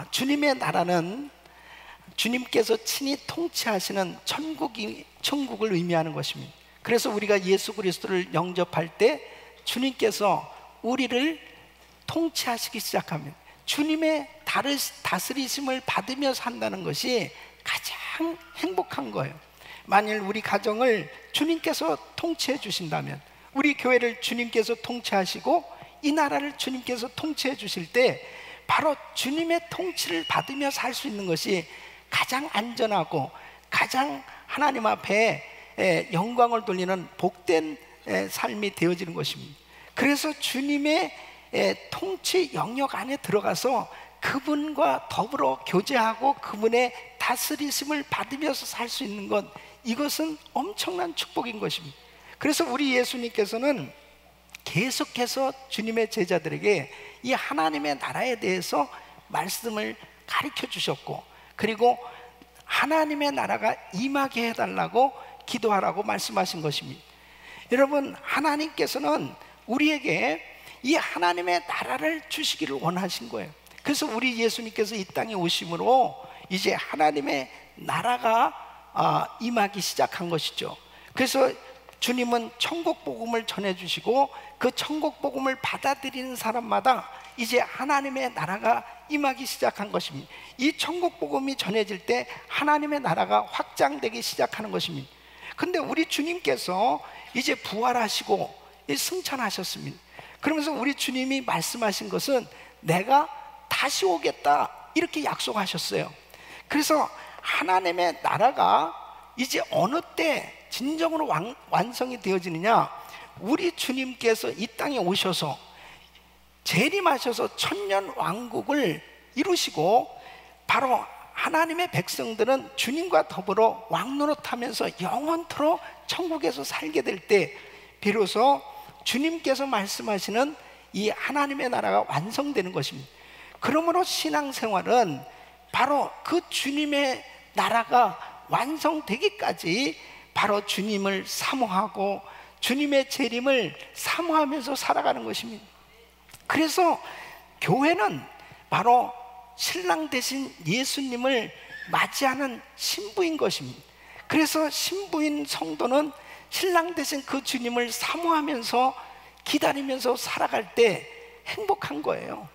주님의 나라는 주님께서 친히 통치하시는 천국을 의미하는 것입니다. 그래서 우리가 예수 그리스도를 영접할 때 주님께서 우리를 통치하시기 시작합니다. 주님의 다스리심을 받으며 산다는 것이 가장 행복한 거예요. 만일 우리 가정을 주님께서 통치해 주신다면, 우리 교회를 주님께서 통치하시고 이 나라를 주님께서 통치해 주실 때 바로 주님의 통치를 받으며 살 수 있는 것이 가장 안전하고 가장 하나님 앞에 영광을 돌리는 복된 삶이 되어지는 것입니다. 그래서 주님의 통치 영역 안에 들어가서 그분과 더불어 교제하고 그분의 다스리심을 받으면서 살 수 있는 것, 이것은 엄청난 축복인 것입니다. 그래서 우리 예수님께서는 계속해서 주님의 제자들에게 이 하나님의 나라에 대해서 말씀을 가르쳐 주셨고, 그리고 하나님의 나라가 임하게 해달라고 기도하라고 말씀하신 것입니다. 여러분, 하나님께서는 우리에게 이 하나님의 나라를 주시기를 원하신 거예요. 그래서 우리 예수님께서 이 땅에 오심으로 이제 하나님의 나라가 임하기 시작한 것이죠. 그래서 주님은 천국 복음을 전해주시고 그 천국 복음을 받아들이는 사람마다 이제 하나님의 나라가 임하기 시작한 것입니다. 이 천국 복음이 전해질 때 하나님의 나라가 확장되기 시작하는 것입니다. 근데 우리 주님께서 이제 부활하시고 승천하셨습니다. 그러면서 우리 주님이 말씀하신 것은 내가 다시 오겠다, 이렇게 약속하셨어요. 그래서 하나님의 나라가 이제 어느 때 진정으로 완성이 되어지느냐, 우리 주님께서 이 땅에 오셔서 재림하셔서 천년 왕국을 이루시고 바로 하나님의 백성들은 주님과 더불어 왕노릇하면서 영원토록 천국에서 살게 될 때 비로소 주님께서 말씀하시는 이 하나님의 나라가 완성되는 것입니다. 그러므로 신앙생활은 바로 그 주님의 나라가 완성되기까지 바로 주님을 사모하고 주님의 재림을 사모하면서 살아가는 것입니다. 그래서 교회는 바로 신랑 되신 예수님을 맞이하는 신부인 것입니다. 그래서 신부인 성도는 신랑 되신 그 주님을 사모하면서 기다리면서 살아갈 때 행복한 거예요.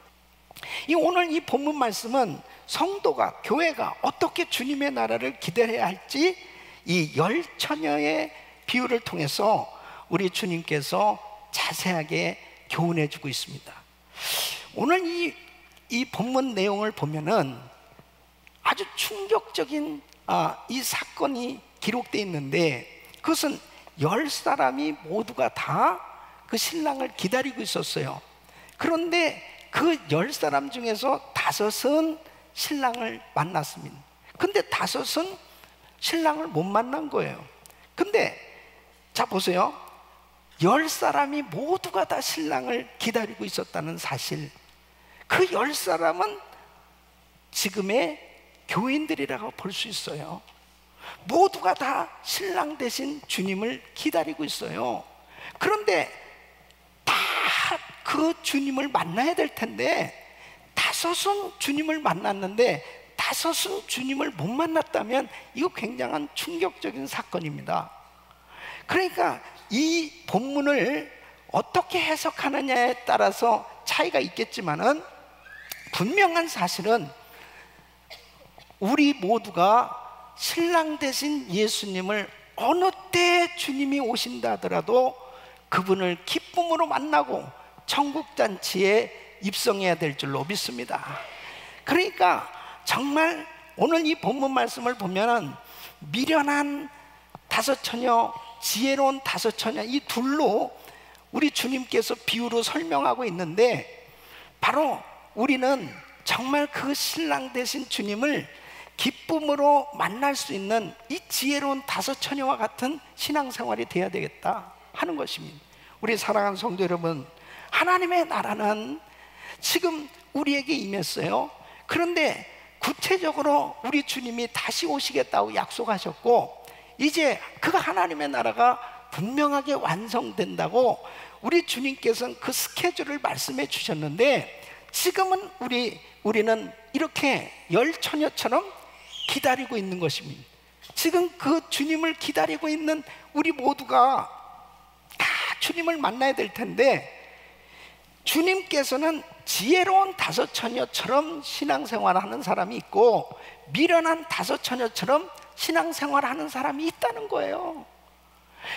오늘 이 본문 말씀은 성도가, 교회가 어떻게 주님의 나라를 기다려야 할지 이 10처녀의 비유를 통해서 우리 주님께서 자세하게 교훈해 주고 있습니다. 오늘 이 본문 내용을 보면은 아주 충격적인 이 사건이 기록되어 있는데, 그것은 10사람이 모두가 다 그 신랑을 기다리고 있었어요. 그런데 그 10사람 중에서 5은 신랑을 만났습니다. 근데 5은 신랑을 못 만난 거예요. 근데 자 보세요, 10사람이 모두가 다 신랑을 기다리고 있었다는 사실, 그 10사람은 지금의 교인들이라고 볼 수 있어요. 모두가 다 신랑 대신 주님을 기다리고 있어요. 그런데 다 그 주님을 만나야 될 텐데 5은 주님을 만났는데 5은 주님을 못 만났다면 이거 굉장한 충격적인 사건입니다. 그러니까 이 본문을 어떻게 해석하느냐에 따라서 차이가 있겠지만은 분명한 사실은 우리 모두가 신랑 되신 예수님을 어느 때 주님이 오신다 하더라도 그분을 기쁨으로 만나고 천국잔치에 입성해야 될 줄로 믿습니다. 그러니까 정말 오늘 이 본문 말씀을 보면은 미련한 5처녀, 지혜로운 5처녀, 이 둘로 우리 주님께서 비유로 설명하고 있는데, 바로 우리는 정말 그 신랑 되신 주님을 기쁨으로 만날 수 있는 이 지혜로운 5처녀와 같은 신앙생활이 되어야 되겠다 하는 것입니다. 우리 사랑하는 성도 여러분, 하나님의 나라는 지금 우리에게 임했어요. 그런데 구체적으로 우리 주님이 다시 오시겠다고 약속하셨고, 이제 그 하나님의 나라가 분명하게 완성된다고 우리 주님께서는 그 스케줄을 말씀해 주셨는데, 지금은 우리는 이렇게 열처녀처럼 기다리고 있는 것입니다. 지금 그 주님을 기다리고 있는 우리 모두가 다 주님을 만나야 될 텐데, 주님께서는 지혜로운 다섯 처녀처럼 신앙생활하는 사람이 있고 미련한 다섯 처녀처럼 신앙생활하는 사람이 있다는 거예요.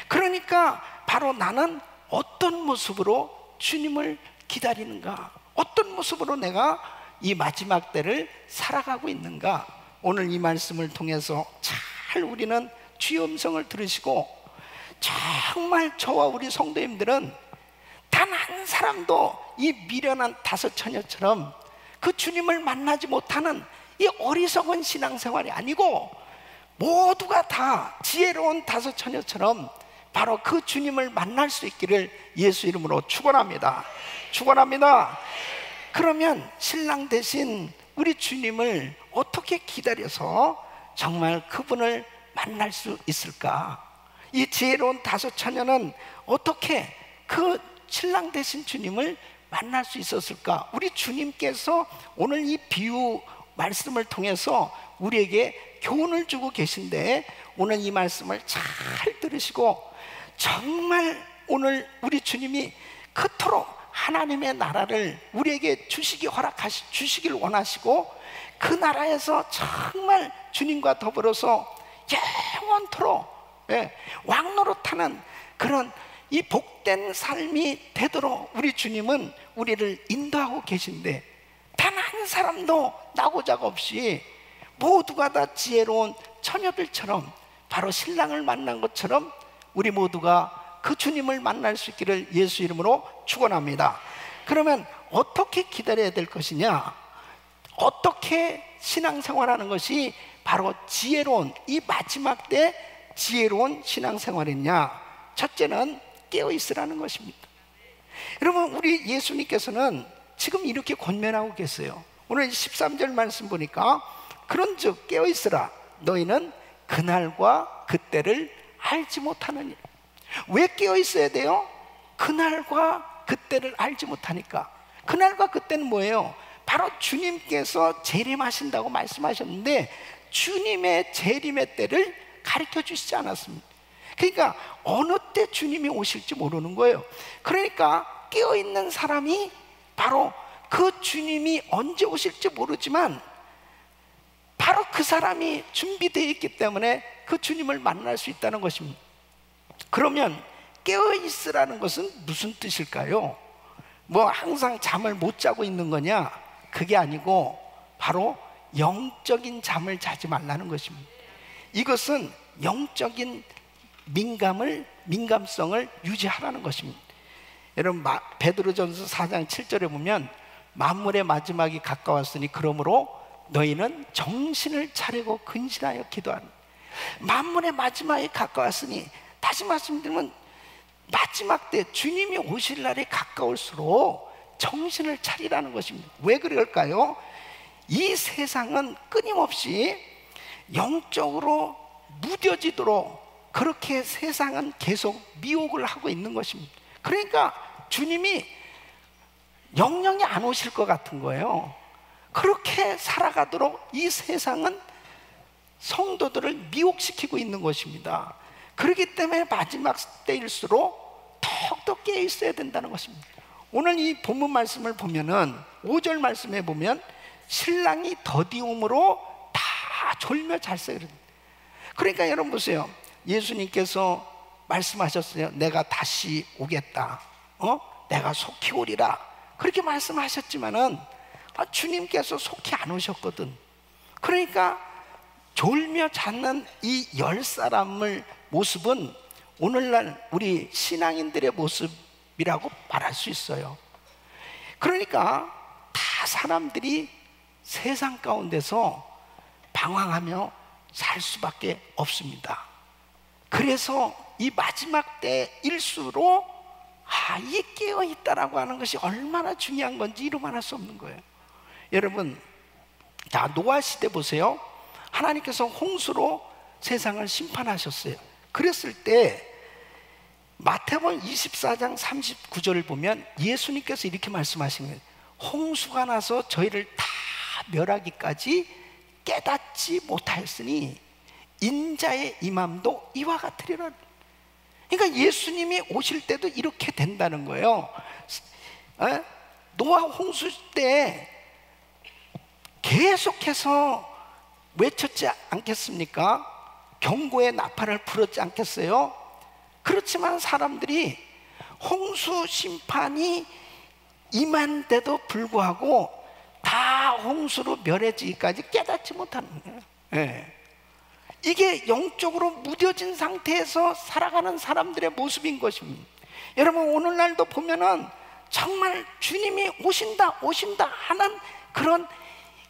그러니까 바로 나는 어떤 모습으로 주님을 기다리는가, 어떤 모습으로 내가 이 마지막 때를 살아가고 있는가, 오늘 이 말씀을 통해서 잘 우리는 주의 음성을 들으시고, 정말 저와 우리 성도님들은 단 한 사람도 이 미련한 다섯 처녀처럼 그 주님을 만나지 못하는 이 어리석은 신앙생활이 아니고, 모두가 다 지혜로운 다섯 처녀처럼 바로 그 주님을 만날 수 있기를 예수 이름으로 축원합니다. 축원합니다. 그러면 신랑 대신 우리 주님을 어떻게 기다려서 정말 그분을 만날 수 있을까? 이 지혜로운 다섯 처녀는 어떻게 그 신랑 되신 주님을 만날 수 있었을까? 우리 주님께서 오늘 이 비유 말씀을 통해서 우리에게 교훈을 주고 계신데, 오늘 이 말씀을 잘 들으시고 정말 오늘 우리 주님이 그토록 하나님의 나라를 우리에게 주시길 원하시고, 그 나라에서 정말 주님과 더불어서 영원토록 왕노릇하는 그런 이 복된 삶이 되도록 우리 주님은 우리를 인도하고 계신데, 단 한 사람도 나고자가 없이 모두가 다 지혜로운 처녀들처럼 바로 신랑을 만난 것처럼 우리 모두가 그 주님을 만날 수 있기를 예수 이름으로 축원합니다. 그러면 어떻게 기다려야 될 것이냐, 어떻게 신앙생활하는 것이 바로 지혜로운 이 마지막 때 지혜로운 신앙생활이냐? 첫째는 깨어있으라는 것입니다. 여러분, 우리 예수님께서는 지금 이렇게 권면하고 계세요. 오늘 13절 말씀 보니까 그런즉 깨어있으라, 너희는 그날과 그때를 알지 못하느니라. 왜 깨어있어야 돼요? 그날과 그때를 알지 못하니까. 그날과 그때는 뭐예요? 바로 주님께서 재림하신다고 말씀하셨는데, 주님의 재림의 때를 가르쳐 주시지 않았습니다. 그러니까 어느 때 주님이 오실지 모르는 거예요. 그러니까 깨어있는 사람이 바로 그 주님이 언제 오실지 모르지만 바로 그 사람이 준비되어 있기 때문에 그 주님을 만날 수 있다는 것입니다. 그러면 깨어있으라는 것은 무슨 뜻일까요? 뭐 항상 잠을 못 자고 있는 거냐? 그게 아니고 바로 영적인 잠을 자지 말라는 것입니다. 이것은 영적인 민감성을 유지하라는 것입니다. 여러분, 베드로전서 4장 7절에 보면 만물의 마지막이 가까웠으니 그러므로 너희는 정신을 차리고 근신하여 기도하는. 만물의 마지막이 가까웠으니, 다시 말씀드리면 마지막 때 주님이 오실 날이 가까울수록 정신을 차리라는 것입니다. 왜 그럴까요? 이 세상은 끊임없이 영적으로 무뎌지도록 그렇게 세상은 계속 미혹을 하고 있는 것입니다. 그러니까 주님이 영영이 안 오실 것 같은 거예요. 그렇게 살아가도록 이 세상은 성도들을 미혹시키고 있는 것입니다. 그렇기 때문에 마지막 때일수록 더욱더 깨어 있어야 된다는 것입니다. 오늘 이 본문 말씀을 보면은 5절 말씀에 보면 신랑이 더디움으로 다 졸며 잤어요. 그러니까 여러분 보세요. 예수님께서 말씀하셨어요. 내가 다시 오겠다. 내가 속히 오리라. 그렇게 말씀하셨지만은 주님께서 속히 안 오셨거든. 그러니까 졸며 잤는 이 10사람의 모습은 오늘날 우리 신앙인들의 모습이라고 말할 수 있어요. 그러니까 다 사람들이 세상 가운데서 방황하며 살 수밖에 없습니다. 그래서 이 마지막 때일수록 이 깨어있다라고 하는 것이 얼마나 중요한 건지 이루말할 수 없는 거예요. 여러분, 자, 노아 시대 보세요. 하나님께서 홍수로 세상을 심판하셨어요. 그랬을 때 마태복음 24장 39절을 보면 예수님께서 이렇게 말씀하신 거예요. 홍수가 나서 저희를 다 멸하기까지 깨닫지 못하였으니 인자의 임함도 이와 같으리라. 그러니까 예수님이 오실 때도 이렇게 된다는 거예요. 노아 홍수 때 계속해서 외쳤지 않겠습니까? 경고의 나팔을 불었지 않겠어요? 그렇지만 사람들이 홍수 심판이 임한데도 불구하고 다 홍수로 멸해지기까지 깨닫지 못하는 거예요. 네. 이게 영적으로 무뎌진 상태에서 살아가는 사람들의 모습인 것입니다. 여러분, 오늘날도 보면은 정말 주님이 오신다 하는 그런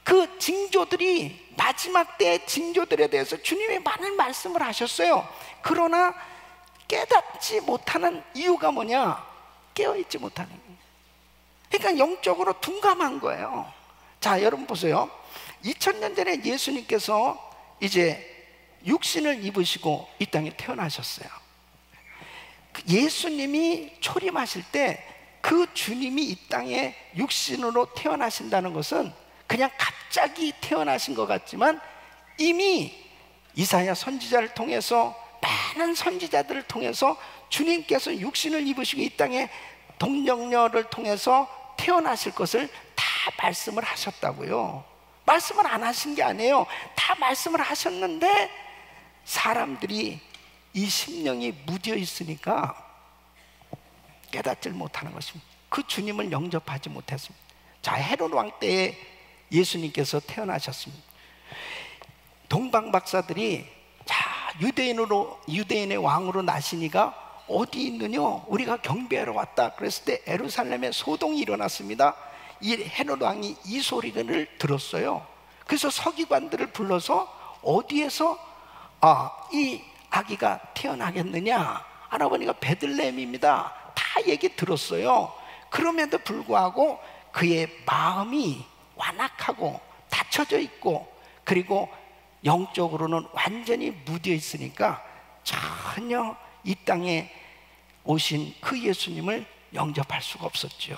그 징조들이, 마지막 때의 징조들에 대해서 주님이 많은 말씀을 하셨어요. 그러나 깨닫지 못하는 이유가 뭐냐? 깨어있지 못하는 거예요. 그러니까 영적으로 둔감한 거예요. 자, 여러분 보세요. 2000년 전에 예수님께서 이제 육신을 입으시고 이 땅에 태어나셨어요. 예수님이 초림하실 때 그 주님이 이 땅에 육신으로 태어나신다는 것은 그냥 갑자기 태어나신 것 같지만 이미 이사야 선지자를 통해서, 많은 선지자들을 통해서 주님께서 육신을 입으시고 이 땅에 동정녀를 통해서 태어나실 것을 다 말씀을 하셨다고요. 말씀을 안 하신 게 아니에요. 다 말씀을 하셨는데 사람들이 이 심령이 묻어 있으니까 깨닫질 못하는 것입니다. 그 주님을 영접하지 못했습니다. 자, 헤롯 왕 때에 예수님께서 태어나셨습니다. 동방 박사들이, 자, 유대인의 왕으로 나시니가 어디 있느냐? 우리가 경배하러 왔다. 그랬을 때 예루살렘에 소동이 일어났습니다. 이 헤롯 왕이 이 소리를 들었어요. 그래서 서기관들을 불러서 어디에서 이 아기가 태어나겠느냐? 알아보니까 베들레헴입니다. 다 얘기 들었어요. 그럼에도 불구하고 그의 마음이 완악하고 닫혀져 있고, 그리고 영적으로는 완전히 무뎌 있으니까 전혀 이 땅에 오신 그 예수님을 영접할 수가 없었죠.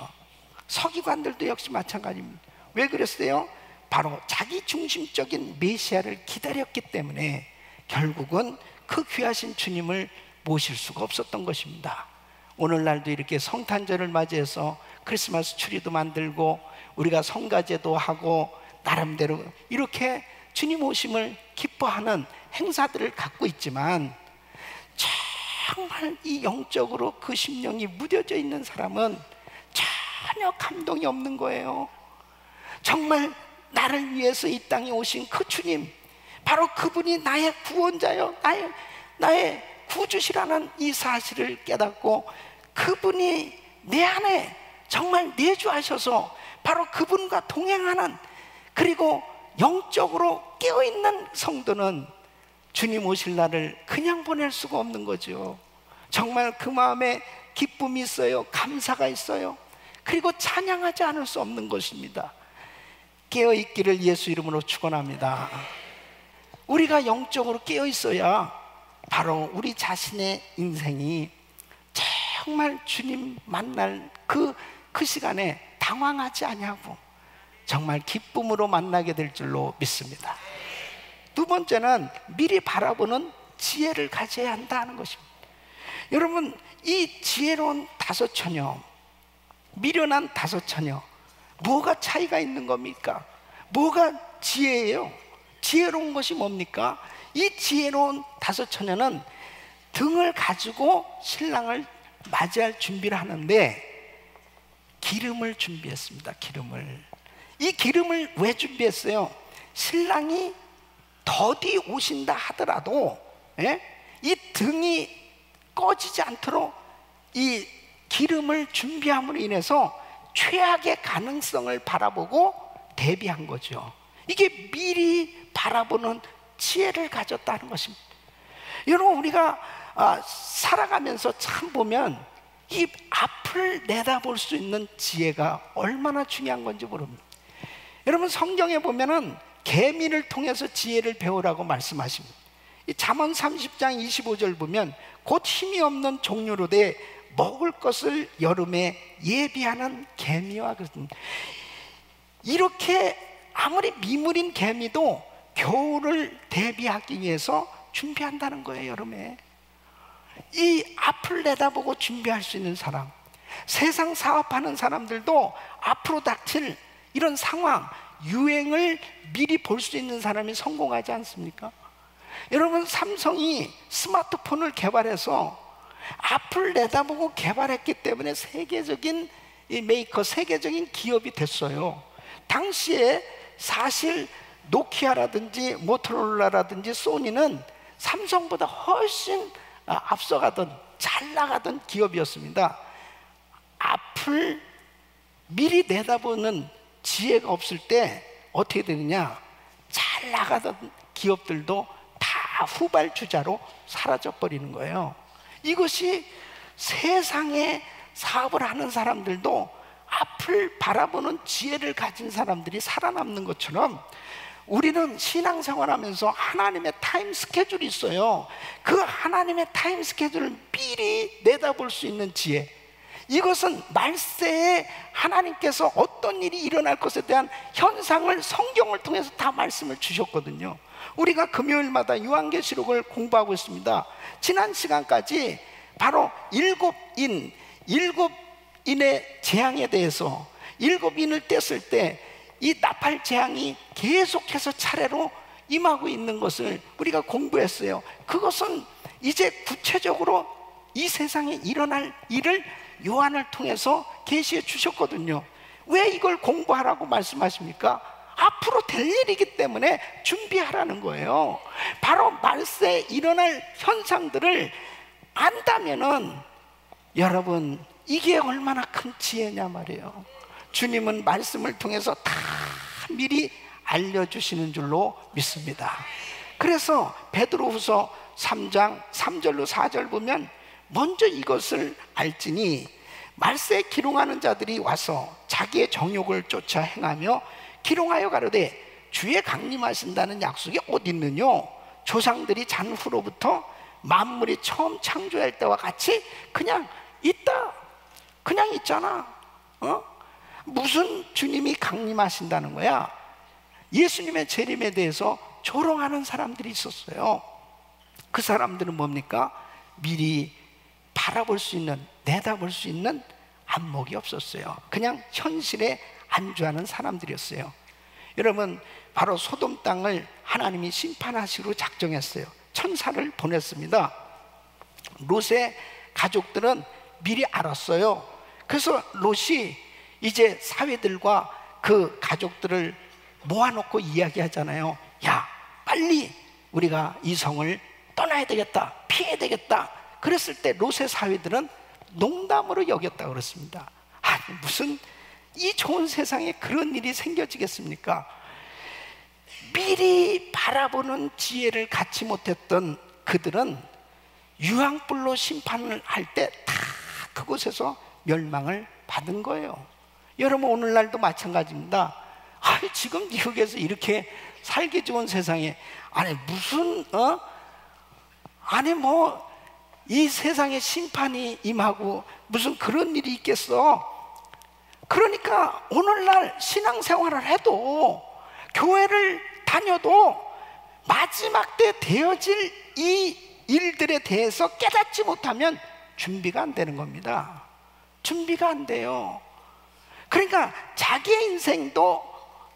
서기관들도 역시 마찬가지입니다. 왜 그랬어요? 바로 자기 중심적인 메시아를 기다렸기 때문에 결국은 그 귀하신 주님을 모실 수가 없었던 것입니다. 오늘날도 이렇게 성탄절을 맞이해서 크리스마스 트리도 만들고 우리가 성가제도 하고 나름대로 이렇게 주님 오심을 기뻐하는 행사들을 갖고 있지만, 정말 이 영적으로 그 심령이 무뎌져 있는 사람은 전혀 감동이 없는 거예요. 정말 나를 위해서 이 땅에 오신 그 주님, 바로 그분이 나의 구원자요, 나의 구주시라는 이 사실을 깨닫고 그분이 내 안에 정말 내주하셔서 바로 그분과 동행하는, 그리고 영적으로 깨어있는 성도는 주님 오실 날을 그냥 보낼 수가 없는 거죠. 정말 그 마음에 기쁨이 있어요. 감사가 있어요. 그리고 찬양하지 않을 수 없는 것입니다. 깨어있기를 예수 이름으로 축원합니다. 우리가 영적으로 깨어있어야 바로 우리 자신의 인생이 정말 주님 만날 그 시간에 당황하지 아니하고 정말 기쁨으로 만나게 될 줄로 믿습니다. 두 번째는 미리 바라보는 지혜를 가져야 한다는 것입니다. 여러분, 이 지혜로운 다섯 처녀, 미련한 다섯 처녀, 뭐가 차이가 있는 겁니까? 뭐가 지혜예요? 지혜로운 것이 뭡니까? 이 지혜로운 다섯 처녀는 등을 가지고 신랑을 맞이할 준비를 하는데 기름을 준비했습니다. 기름을. 이 기름을 왜 준비했어요? 신랑이 더디 오신다 하더라도 이 등이 꺼지지 않도록 이 기름을 준비함으로 인해서 최악의 가능성을 바라보고 대비한 거죠. 이게 미리 바라보는 지혜를 가졌다는 것입니다. 여러분, 우리가 살아가면서 참 보면 이 앞을 내다볼 수 있는 지혜가 얼마나 중요한 건지 모릅니다. 여러분, 성경에 보면은 계미를 통해서 지혜를 배우라고 말씀하십니다. 이 잠언 30장 25절 보면 곧 힘이 없는 종류로 돼 먹을 것을 여름에 예비하는 계미와 같은, 이렇게 아무리 미물인 개미도 겨울을 대비하기 위해서 준비한다는 거예요. 여름에 이 앞을 내다보고 준비할 수 있는 사람, 세상 사업하는 사람들도 앞으로 닥칠 이런 상황, 유행을 미리 볼 수 있는 사람이 성공하지 않습니까? 여러분, 삼성이 스마트폰을 개발해서 앞을 내다보고 개발했기 때문에 세계적인 이 메이커, 세계적인 기업이 됐어요. 당시에 사실 노키아라든지 모토로라라든지 소니는 삼성보다 훨씬 앞서가던, 잘 나가던 기업이었습니다. 앞을 미리 내다보는 지혜가 없을 때 어떻게 되느냐, 잘 나가던 기업들도 다 후발주자로 사라져 버리는 거예요. 이것이 세상에 사업을 하는 사람들도 앞을 바라보는 지혜를 가진 사람들이 살아남는 것처럼, 우리는 신앙생활하면서 하나님의 타임 스케줄이 있어요. 그 하나님의 타임 스케줄을 미리 내다볼 수 있는 지혜, 이것은 말세에 하나님께서 어떤 일이 일어날 것에 대한 현상을 성경을 통해서 다 말씀을 주셨거든요. 우리가 금요일마다 요한계시록을 공부하고 있습니다. 지난 시간까지 바로 일곱인의 재앙에 대해서, 일곱인을 뗐을 때 이 나팔 재앙이 계속해서 차례로 임하고 있는 것을 우리가 공부했어요. 그것은 이제 구체적으로 이 세상에 일어날 일을 요한을 통해서 계시해 주셨거든요. 왜 이걸 공부하라고 말씀하십니까? 앞으로 될 일이기 때문에 준비하라는 거예요. 바로 말세에 일어날 현상들을 안다면은, 여러분, 이게 얼마나 큰 지혜냐 말이에요. 주님은 말씀을 통해서 다 미리 알려주시는 줄로 믿습니다. 그래서 베드로후서 3장 3절로 4절 보면, 먼저 이것을 알지니 말세에 기롱하는 자들이 와서 자기의 정욕을 쫓아 행하며 기롱하여 가로되 주의 강림하신다는 약속이 어디 있느뇨? 조상들이 잔 후로부터 만물이 처음 창조할 때와 같이 그냥 있다, 그냥 있잖아. 무슨 주님이 강림하신다는 거야? 예수님의 재림에 대해서 조롱하는 사람들이 있었어요. 그 사람들은 뭡니까? 미리 바라볼 수 있는, 내다볼 수 있는 안목이 없었어요. 그냥 현실에 안주하는 사람들이었어요. 여러분, 바로 소돔 땅을 하나님이 심판하시기로 작정했어요. 천사를 보냈습니다. 롯의 가족들은 미리 알았어요. 그래서 롯이 이제 사위들과 그 가족들을 모아놓고 이야기하잖아요. 야, 빨리 우리가 이 성을 떠나야 되겠다, 피해야 되겠다. 그랬을 때 롯의 사위들은 농담으로 여겼다고 그랬습니다. 아니, 무슨 이 좋은 세상에 그런 일이 생겨지겠습니까? 미리 바라보는 지혜를 갖지 못했던 그들은 유황불로 심판을 할 때 다 그곳에서 멸망을 받은 거예요. 여러분, 오늘날도 마찬가지입니다. 아니, 지금 미국에서 이렇게 살기 좋은 세상에, 아니 무슨 아니 뭐 이 세상에 심판이 임하고 무슨 그런 일이 있겠어? 그러니까 오늘날 신앙생활을 해도, 교회를 다녀도 마지막 때 되어질 이 일들에 대해서 깨닫지 못하면 준비가 안 되는 겁니다. 준비가 안 돼요. 그러니까 자기의 인생도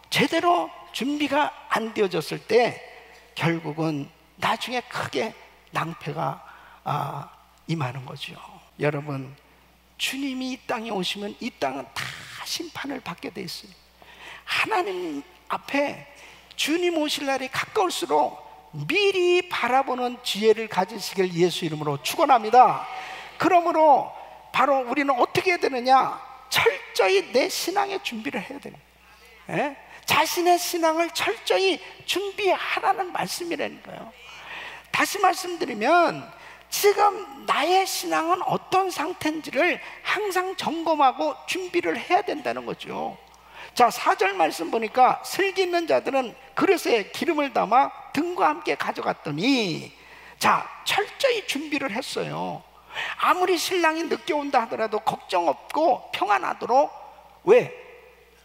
제대로 준비가 안 되어졌을 때 결국은 나중에 크게 낭패가 임하는 거죠. 여러분, 주님이 이 땅에 오시면 이 땅은 다 심판을 받게 돼 있어요. 하나님 앞에 주님 오실 날이 가까울수록 미리 바라보는 지혜를 가지시길 예수 이름으로 축원합니다. 그러므로 바로 우리는 어떻게 해야 되느냐? 철저히 내 신앙의 준비를 해야 됩니다. 예? 자신의 신앙을 철저히 준비하라는 말씀이라니까요. 다시 말씀드리면, 지금 나의 신앙은 어떤 상태인지를 항상 점검하고 준비를 해야 된다는 거죠. 자, 4절 말씀 보니까 슬기 있는 자들은 그릇에 기름을 담아 등과 함께 가져갔더니, 자, 철저히 준비를 했어요. 아무리 신랑이 늦게 온다 하더라도 걱정 없고 평안하도록, 왜?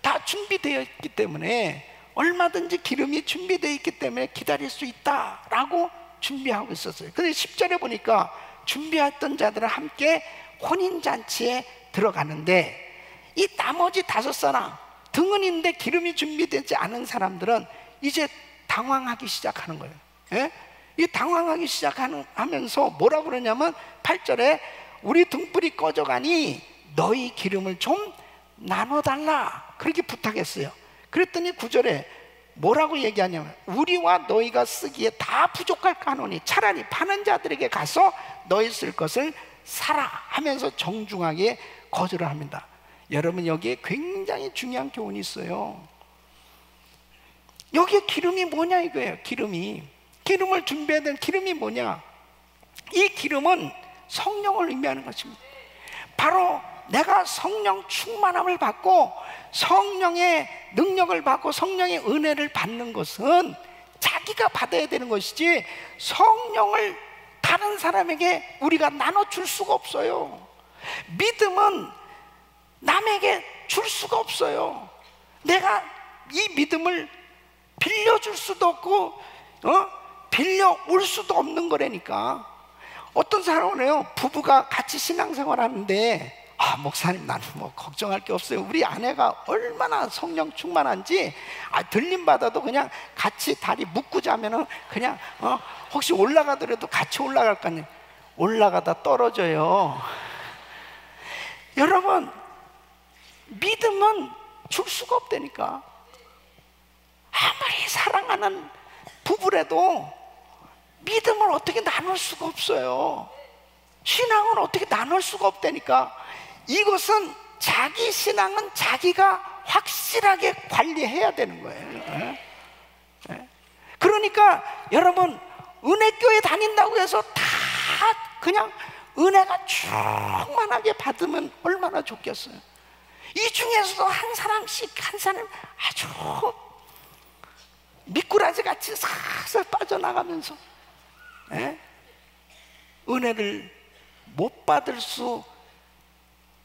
다 준비되어 있기 때문에, 얼마든지 기름이 준비되어 있기 때문에 기다릴 수 있다라고 준비하고 있었어요. 그런데 10절에 보니까 준비했던 자들은 함께 혼인잔치에 들어가는데, 이 나머지 5사람, 등은 있는데 기름이 준비되지 않은 사람들은 이제 당황하기 시작하는 거예요. 예? 이 당황하기 시작하면서 뭐라고 그러냐면 8절에 우리 등불이 꺼져가니 너희 기름을 좀 나눠달라, 그렇게 부탁했어요. 그랬더니 9절에 뭐라고 얘기하냐면 우리와 너희가 쓰기에 다 부족할까 하노니 차라리 파는 자들에게 가서 너희 쓸 것을 사라 하면서 정중하게 거절을 합니다. 여러분, 여기에 굉장히 중요한 교훈이 있어요. 여기에 기름이 뭐냐 이거예요. 기름을 준비해야 될 기름이 뭐냐? 이 기름은 성령을 의미하는 것입니다. 바로 내가 성령 충만함을 받고 성령의 능력을 받고 성령의 은혜를 받는 것은 자기가 받아야 되는 것이지, 성령을 다른 사람에게 우리가 나눠줄 수가 없어요. 믿음은 남에게 줄 수가 없어요. 내가 이 믿음을 빌려줄 수도 없고 빌려올 수도 없는 거라니까. 어떤 사람은 해요, 부부가 같이 신앙생활 하는데 목사님, 나는 뭐 걱정할 게 없어요. 우리 아내가 얼마나 성령 충만한지 들림 받아도 그냥 같이 다리 묶고 자면은 그냥 혹시 올라가더라도 같이 올라갈 거 아니에요. 올라가다 떨어져요. 여러분, 믿음은 줄 수가 없다니까. 아무리 사랑하는 부부라도 믿음을 어떻게 나눌 수가 없어요. 신앙은 어떻게 나눌 수가 없다니까. 이것은 자기 신앙은 자기가 확실하게 관리해야 되는 거예요. 그러니까 여러분, 은혜교회 다닌다고 해서 다 그냥 은혜가 충만하게 받으면 얼마나 좋겠어요. 이 중에서도 한 사람씩 한 사람 아주 미꾸라지 같이 살살 빠져나가면서 은혜를 못 받을 수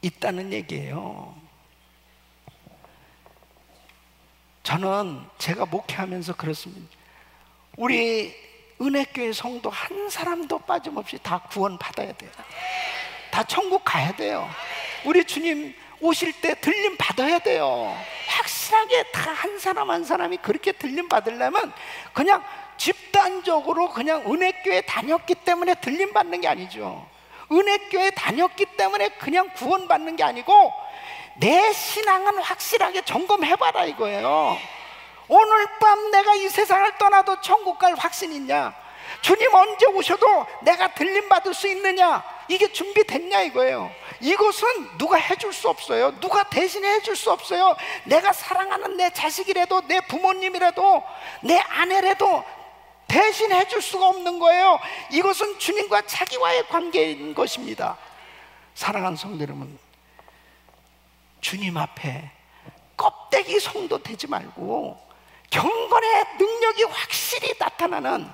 있다는 얘기예요. 저는 제가 목회하면서 그렇습니다. 우리 은혜교회 성도 한 사람도 빠짐없이 다 구원 받아야 돼요. 다 천국 가야 돼요. 우리 주님 오실 때 들림 받아야 돼요. 확실하게 다 한 사람 한 사람이 그렇게 들림 받으려면 그냥 집단적으로 그냥 은혜교회 다녔기 때문에 들림 받는 게 아니죠. 은혜교회 다녔기 때문에 그냥 구원 받는 게 아니고 내 신앙은 확실하게 점검해봐라 이거예요. 오늘 밤 내가 이 세상을 떠나도 천국 갈 확신 있냐? 주님 언제 오셔도 내가 들림 받을 수 있느냐? 이게 준비됐냐 이거예요. 이것은 누가 해줄 수 없어요. 누가 대신에 해줄 수 없어요. 내가 사랑하는 내 자식이라도 내 부모님이라도 내 아내라도 대신 해줄 수가 없는 거예요. 이것은 주님과 자기와의 관계인 것입니다. 사랑하는 성도 여러분, 주님 앞에 껍데기 성도 되지 말고 경건의 능력이 확실히 나타나는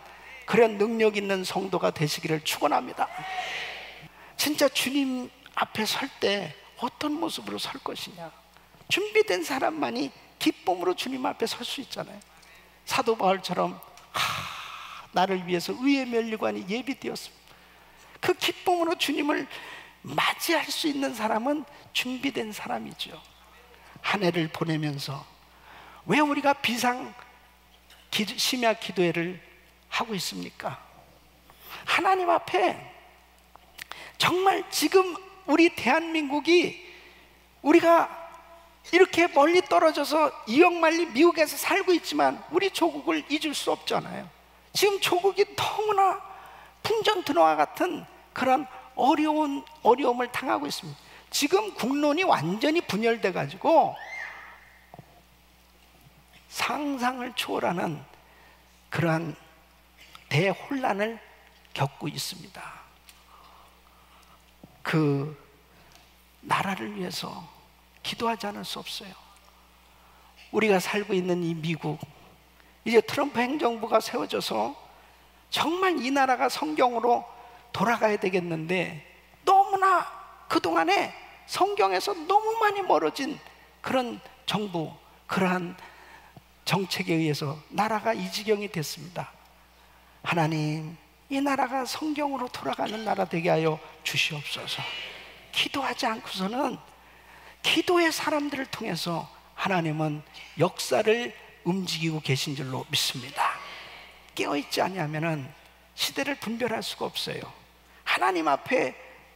그런 능력 있는 성도가 되시기를 축원합니다. 진짜 주님 앞에 설 때 어떤 모습으로 설 것이냐? 준비된 사람만이 기쁨으로 주님 앞에 설 수 있잖아요. 사도 바울처럼 나를 위해서 의의 면류관이 예비되었습니다. 그 기쁨으로 주님을 맞이할 수 있는 사람은 준비된 사람이죠. 한 해를 보내면서 왜 우리가 비상 심야 기도회를 하고 있습니까? 하나님 앞에 정말 지금 우리 대한민국이, 우리가 이렇게 멀리 떨어져서 이역만리 미국에서 살고 있지만 우리 조국을 잊을 수 없잖아요. 지금 조국이 너무나 풍전등화와 같은 그런 어려움을 당하고 있습니다. 지금 국론이 완전히 분열돼 가지고 상상을 초월하는 그러한 대혼란을 겪고 있습니다. 그 나라를 위해서 기도하지 않을 수 없어요. 우리가 살고 있는 이 미국, 이제 트럼프 행정부가 세워져서 정말 이 나라가 성경으로 돌아가야 되겠는데 너무나 그동안에 성경에서 너무 많이 멀어진 그런 정부, 그러한 정책에 의해서 나라가 이 지경이 됐습니다. 하나님, 이 나라가 성경으로 돌아가는 나라 되게 하여 주시옵소서. 기도하지 않고서는, 기도의 사람들을 통해서 하나님은 역사를 움직이고 계신 줄로 믿습니다. 깨어있지 아니하면은 시대를 분별할 수가 없어요. 하나님 앞에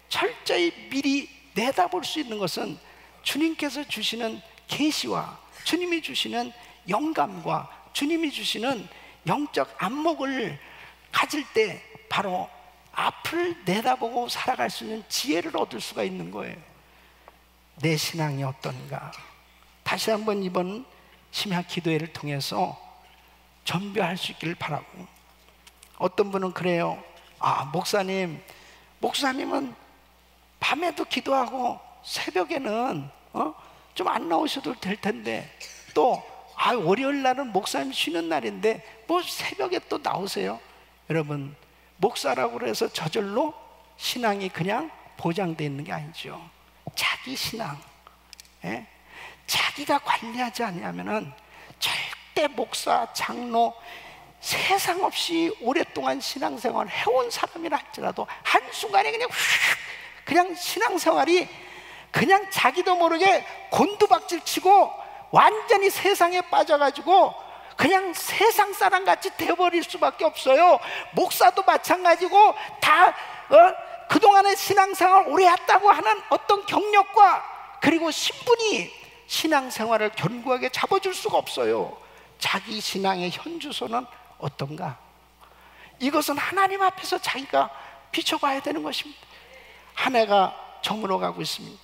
철저히 미리 내다볼 수 있는 것은 주님께서 주시는 계시와 주님이 주시는 영감과 주님이 주시는 영적 안목을 가질 때 바로 앞을 내다보고 살아갈 수 있는 지혜를 얻을 수가 있는 거예요. 내 신앙이 어떤가? 다시 한번 이번 심야 기도회를 통해서 전배할 수 있기를 바라고, 어떤 분은 그래요. 목사님은 밤에도 기도하고 새벽에는 좀 안 나오셔도 될 텐데, 또 월요일 날은 목사님 쉬는 날인데 뭐 새벽에 또 나오세요? 여러분, 목사라고 해서 저절로 신앙이 그냥 보장되어 있는 게 아니죠. 자기 신앙, 자기가 관리하지 않으면은 절대 목사, 장로, 세상 없이 오랫동안 신앙생활을 해온 사람이라 할지라도 한순간에 그냥 신앙생활이 그냥 자기도 모르게 곤두박질 치고 완전히 세상에 빠져가지고 그냥 세상 사람같이 되어버릴 수밖에 없어요. 목사도 마찬가지고 다 그동안의 신앙생활을 오래 했다고 하는 어떤 경력과 그리고 신분이 신앙생활을 견고하게 잡아줄 수가 없어요. 자기 신앙의 현주소는 어떤가? 이것은 하나님 앞에서 자기가 비춰봐야 되는 것입니다. 한 해가 저물어가고 있습니다.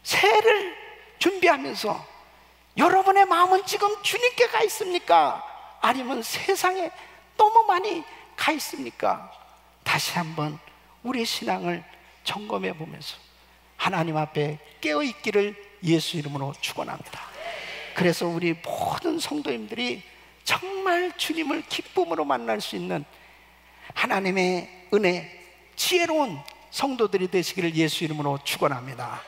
새해를 준비하면서 여러분의 마음은 지금 주님께 가 있습니까? 아니면 세상에 너무 많이 가 있습니까? 다시 한번 우리의 신앙을 점검해 보면서 하나님 앞에 깨어있기를 예수 이름으로 축원합니다. 그래서 우리 모든 성도님들이 정말 주님을 기쁨으로 만날 수 있는 하나님의 은혜, 지혜로운 성도들이 되시기를 예수 이름으로 축원합니다.